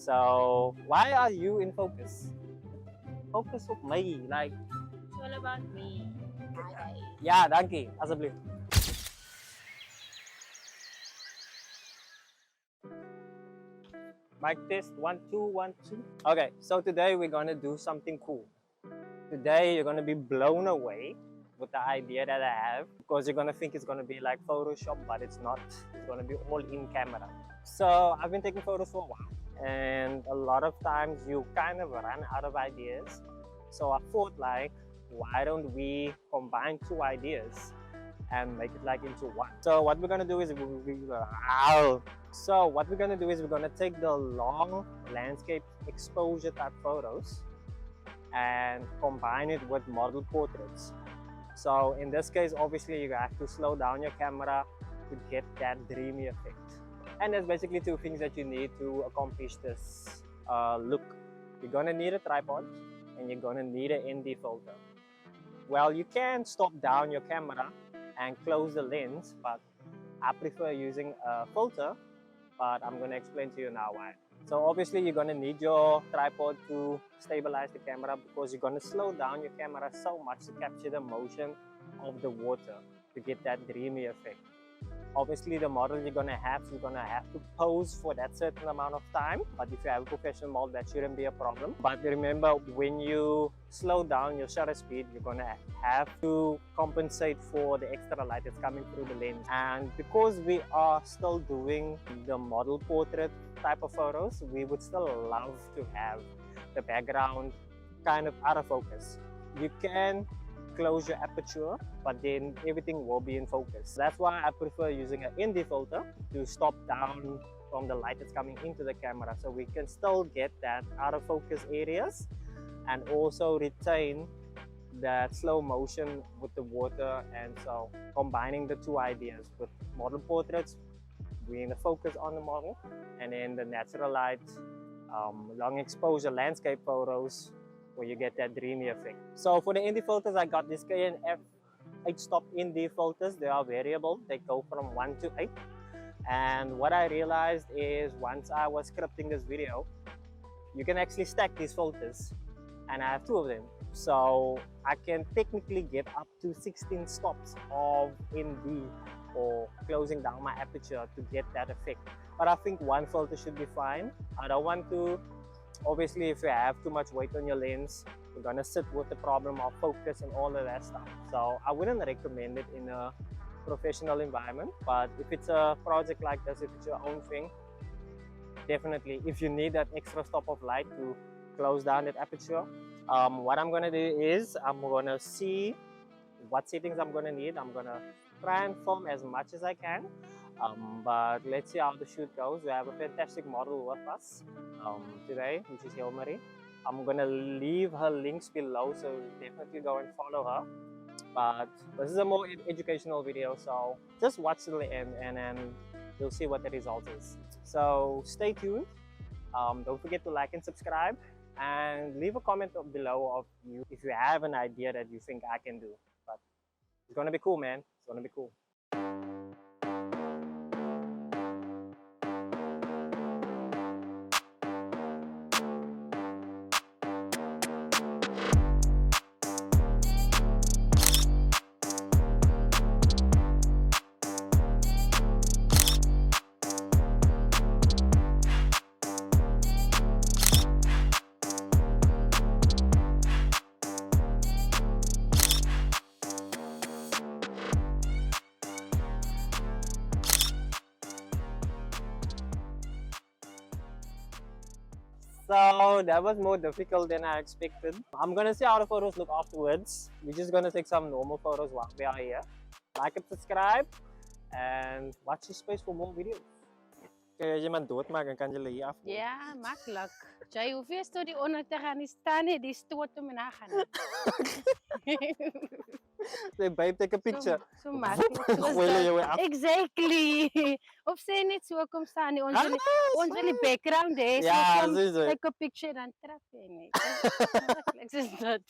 So why are you in focus? Focus op my, like. It's all about me. Okay. Ja, dankie, alsjeblieft. Mic test, 1, 2, 1, 2. Okay, so today we're gonna do something cool. Today you're gonna be blown away with the idea that I have, because you're gonna think it's gonna be like Photoshop, but it's not. It's gonna be all in camera. So I've been taking photos for a while, and a lot of times you kind of run out of ideas. So I thought, like, why don't we combine two ideas and make it like into one? So what we're gonna do is we're gonna take the long landscape exposure type photos and combine it with model portraits. So in this case, obviously you have to slow down your camera to get that dreamy effect. And there's basically two things that you need to accomplish this look. You're gonna need a tripod and you're gonna need an ND filter. Well, you can stop down your camera and close the lens, but I prefer using a filter, but I'm gonna explain to you now why. So obviously you're gonna need your tripod to stabilize the camera, because you're gonna slow down your camera so much to capture the motion of the water to get that dreamy effect. Obviously the model you're gonna have to pose for that certain amount of time, but if you have a professional model, that shouldn't be a problem. But remember, when you slow down your shutter speed, you're gonna have to compensate for the extra light that's coming through the lens. And because we are still doing the model portrait type of photos, we would still love to have the background kind of out of focus. You can close your aperture, but then everything will be in focus. That's why I prefer using an ND filter to stop down from the light that's coming into the camera, so we can still get that out of focus areas and also retain that slow motion with the water. And so combining the two ideas with model portraits, bringing the focus on the model, and then the natural light, long exposure landscape photos where you get that dreamy effect. So for the ND filters, I got this K&F 8-stop ND filters. They are variable. They go from 1 to 8. And what I realized is, once I was scripting this video, you can actually stack these filters, and I have 2 of them. So I can technically get up to 16 stops of ND or closing down my aperture to get that effect. But I think 1 filter should be fine. I don't want to, obviously if you have too much weight on your lens, you're gonna sit with the problem of focus and all of that stuff. So I wouldn't recommend it in a professional environment. But if it's a project like this, if it's your own thing, definitely. If you need that extra stop of light to close down that aperture, what I'm gonna do is I'm gonna see what settings I'm gonna need. I'm gonna try and film as much as I can, but let's see how the shoot goes. We have a fantastic model with us today, which is Hilmarie. I'm gonna leave her links below, so definitely go and follow her. But this is a more educational video, so just watch till the end and then you'll see what the result is. So stay tuned. Don't forget to like and subscribe, and leave a comment below of you if you have an idea that you think I can do. But it's gonna be cool, man. It's gonna be cool. So that was more difficult than I expected. I'm gonna see how the photos look afterwards. We're just gonna take some normal photos while we are here. Like and subscribe, and watch this space for more videos. Kaya jy man doodmaak en kan jy hier af. Ja, makkelijk. Jy hoef eers tot die onder te gaan staan, die stoot om en gaan. Say, babe, take a picture. So makkelijk. Gooi jy af. Exactly. Of sê net so kom staan nie. Ons wil die background hê. Ja, So so is het. take a picture dan trap jy net. Makkelijk is dat.